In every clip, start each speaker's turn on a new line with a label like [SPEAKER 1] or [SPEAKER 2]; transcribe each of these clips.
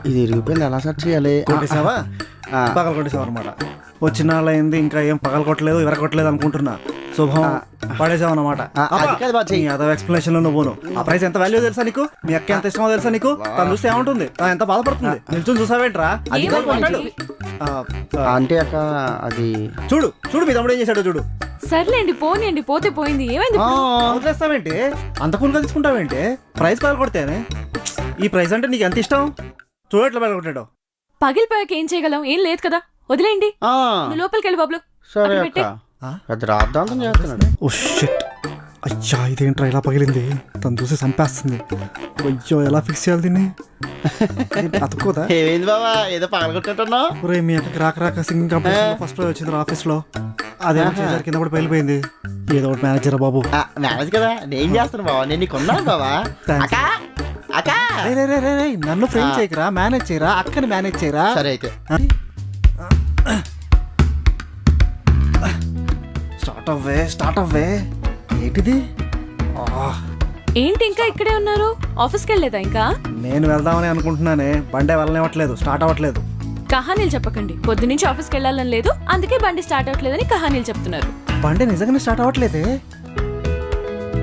[SPEAKER 1] ఇది ఇరిగిపోయింది, ఎలా సెర్చ్ చేయాలి?
[SPEAKER 2] కొట్టేసావా? పగల కొట్టేసావు అనమాట. వచ్చిన వాళ్ళు అయింది, ఇంకా ఏం పగల కొట్టలేదు, కొట్టలేదు అనుకుంటున్నా. శుభం, పడేసావు అనమాట. అదో ఎక్స్ప్లెనేషన్ లో నువ్వు ఆ ప్రైస్ ఎంత వాల్యూ తెలుసా నీకు? మీ అక్క ఎంత ఇష్టమో తెలుసా నీకు? తను చూస్తే ఏముంటుంది, ఎంత బాధపడుతుంది. నిల్చుని చూసావేంట్రా?
[SPEAKER 1] అంటే అక్క అది
[SPEAKER 2] చూడు చూడు మీ తమ్ముడు ఏం చేశాడో చూడు.
[SPEAKER 3] సర్లేండి పోనీయండి, పోతే పోయింది. ఏమైంది?
[SPEAKER 2] వదిలేస్తావేంటి? అంత కూల్గా తీసుకుంటావేంటి? ప్రైస్ పగల కొడితేనే. ఈ ప్రైస్ అంటే నీకు ఎంత ఇష్టం? చూడట్లా పగల కొట్టాడు.
[SPEAKER 3] పగిలిపోయాక ఏం చేయగలం? ఏం లేదు కదా, వదిలేండి. లోపలికి వెళ్ళి బాబులు.
[SPEAKER 1] సరే అక్క, అది రాద్దాంతం చేస్తున్నాడు.
[SPEAKER 2] ఓ షిట్, అయ్యా ఇదేంట్రా ఇలా పగిలింది? తను చూసి చంపేస్తుంది. అయ్యో ఎలా ఫిక్స్ చేయాలి దీన్ని? అతుక్కోదా?
[SPEAKER 1] ఏమైంది బాబా, ఏదో పగలగొట్టుకుంటున్నావు?
[SPEAKER 2] ఒరే మీ అక్కకి రాక సింగింగ్ కాంపిటీషన్ ఫస్ట్ వచ్చింది ఆఫీస్ లో. అదే కింద కూడా పగిలిపోయింది. ఏదో ఒకటి మేనేజర్ బాబు.
[SPEAKER 1] మేనేజ్ కదా, నేను చేస్తాను బాబా. నేను నీకు ఉన్నాను బాబా.
[SPEAKER 2] నన్ను ఫ్రెండ్ చేయకరా, మేనేజ్ చేయరా, అక్కని మేనేజ్ చేయరా.
[SPEAKER 1] సరే అయితే
[SPEAKER 2] స్టార్ట్ అవ్వే. ఏంటిది?
[SPEAKER 3] ఏంటి ఇంకా ఇక్కడే ఉన్నారు? ఆఫీస్కి వెళ్ళలేదా ఇంకా?
[SPEAKER 2] నేను వెళ్దామని అనుకుంటున్నానే, బండే వెళ్ళనివ్వట్లేదు, స్టార్ట్ అవ్వట్లేదు.
[SPEAKER 3] కహానీలు చెప్పకండి. పొద్దు నుంచి ఆఫీస్కి వెళ్ళాలని లేదు, అందుకే బండి స్టార్ట్ అవ్వట్లేదని కహానీలు చెప్తున్నారు.
[SPEAKER 2] బండి నిజంగానే స్టార్ట్ అవ్వట్లేదే.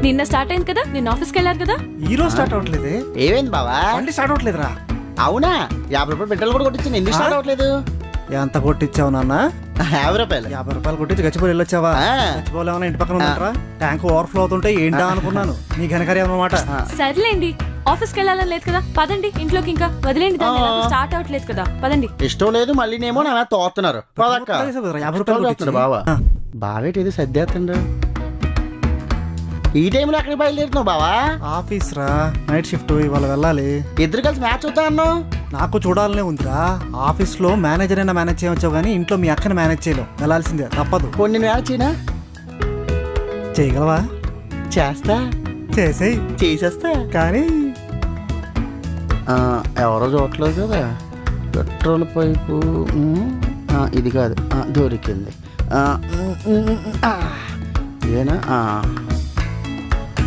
[SPEAKER 3] నిన్న స్టార్ట్ అయింది కదా, నిన్న ఆఫీస్కి వెళ్ళారు కదా.
[SPEAKER 2] ఈ రోజు స్టార్ట్ అవ్వట్లేదే.
[SPEAKER 1] ఏమైంది బాబా?
[SPEAKER 2] బండి స్టార్ట్ అవ్వట్లేదురా.
[SPEAKER 1] అవునా? 50 రూపాయలు పెట్రోల్ కూడా కొట్టించాను, ఎందుకు స్టార్ట్ అవ్వట్లేదు?
[SPEAKER 2] ఎంత కొట్టించావు నాన్న?
[SPEAKER 1] 50 రూపాయలు.
[SPEAKER 2] 50 రూపాయలు కొట్టించి గచ్చిపోయి వెళ్ళొచ్చావా? గచ్చిపోలే ఇంటి పక్కన ఉంటారా? ట్యాంక్ ఓవర్ఫ్లో అవుతుంటే ఏంటా అనుకున్నాను. నీ ఘనకార్యం అన్నమాట.
[SPEAKER 3] సర్లేండి, ఆఫీస్కి వెళ్ళాలని లేదు కదా, పదండి ఇంట్లోకి. ఇంకా వదిలేండి, స్టార్ట్ అవ్వట్లేదు కదా, పదండి.
[SPEAKER 1] ఇష్టం లేదు మళ్ళీ నేమో నా తోస్తున్నారు.
[SPEAKER 2] 50 రూపాయలు
[SPEAKER 1] బావా. బావేటి ఇది సర్దేస్తుండ. ఈ టైంలో ఎక్కడికి బయలుదేరుతున్నావు బావా?
[SPEAKER 2] ఆఫీస్ రా, నైట్ షిఫ్ట్, ఇవాళ వెళ్ళాలి.
[SPEAKER 1] ఇద్దరు కలిసి మ్యాచ్ చూద్దాం అన్నావు.
[SPEAKER 2] నాకు చూడాలనే ఉందిరా. ఆఫీస్ లో మేనేజర్ అయినా మేనేజ్ చేయవచ్చావు కానీ ఇంట్లో మీ అక్కని మేనేజ్ చేయలేవు. వెళ్ళాల్సిందే, తప్పదు.
[SPEAKER 1] కొన్ని మ్యాచ్ చేయనా?
[SPEAKER 2] చేయగలవా?
[SPEAKER 1] చేస్తా.
[SPEAKER 2] చేసేయి.
[SPEAKER 1] చేసేస్తా.
[SPEAKER 2] కానీ
[SPEAKER 1] ఎవరో చూడట్లేదు కదా. పెట్రోల్ పైపు ఇది కాదు, దొరికింది. ఇదేనా?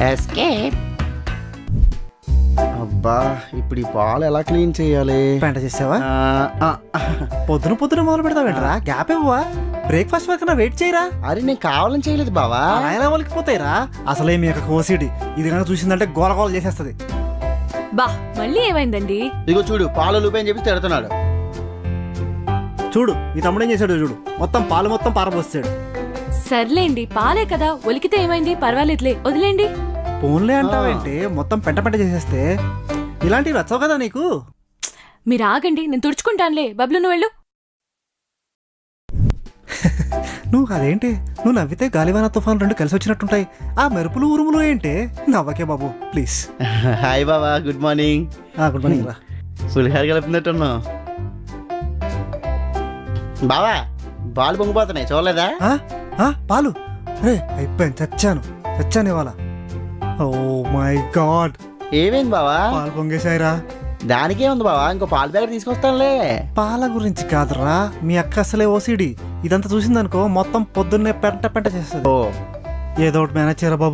[SPEAKER 1] ఎస్కేప్. అబ్బా, ఇప్పుడు ఈ పాలు ఎలా క్లీన్ చేయాలి?
[SPEAKER 2] పెంట చేసావా? పొద్దున మొదలు పెడతావేంట్రా? గ్యాప్ ఇవ్వవా? బ్రేక్ఫాస్ట్ వరకు వెయిట్ చేయరా?
[SPEAKER 1] అరే నేను కావాలని చేయలేదు బావా.
[SPEAKER 2] ఎలా వలికిపోతాయిరా? అసలే మీ యొక్క కోసిడి ఇది కనుక చూసిందంటే గోల చేసేస్తుంది.
[SPEAKER 3] బా, మళ్ళీ ఏమైందండి?
[SPEAKER 1] ఇదిగో చూడు, పాలు లూపే అని చెప్పి తిడుతున్నాడు.
[SPEAKER 2] చూడు మీ తమ్ముడు ఏం చేశాడు చూడు. పాలు మొత్తం పారబోస్తాడు.
[SPEAKER 3] సర్లేండి, పాలే కదా, ఒలికితే ఏమైంది, పర్వాలేదులే, వదిలేండి.
[SPEAKER 2] ఫోన్లే అంటావేంటి? మొత్తం పెంట చేసేస్తే ఇలాంటివి వచ్చావు కదా నీకు.
[SPEAKER 3] మీరు ఆగండి, నేను తుడుచుకుంటానులే. బబ్లు నువ్వు వెళ్ళు.
[SPEAKER 2] నువ్వు అదేంటి, నువ్వు నవ్వితే గాలివాన తుఫాన్ రెండు కలిసి వచ్చినట్టుంటాయి. ఆ మెరుపులు ఉరుములు ఏంటి? నవ్వకే బాబు ప్లీజ్.
[SPEAKER 1] హాయ్ బాబా, గుడ్ మార్నింగ్.
[SPEAKER 2] గుడ్ మార్నింగ్ రా.
[SPEAKER 1] పులిహార కలిపినట్టున్నావు బావా. పాలు పొంగిపోతున్నాయి, చూడలేదా?
[SPEAKER 2] పాలు? రే అయిపోయాను, చచ్చాను ఇవాళ. Oh my God.
[SPEAKER 1] ఏమైంది బావా?
[SPEAKER 2] పాలు పొంగేశాయిరా.
[SPEAKER 1] దానికే ఉంది బావా, ఇంకో పాల ప్యాకెట్ తీసుకొస్తానులే.
[SPEAKER 2] పాల గురించి కాదురా, మీ అక్క అసలే ఓసిడి. ఇదంతా చూసిందనుకో మొత్తం పొద్దున్నే పెంట చేస్తుంది. ఏదో ఒకటి మేనేజ్ చేయరా బాబు.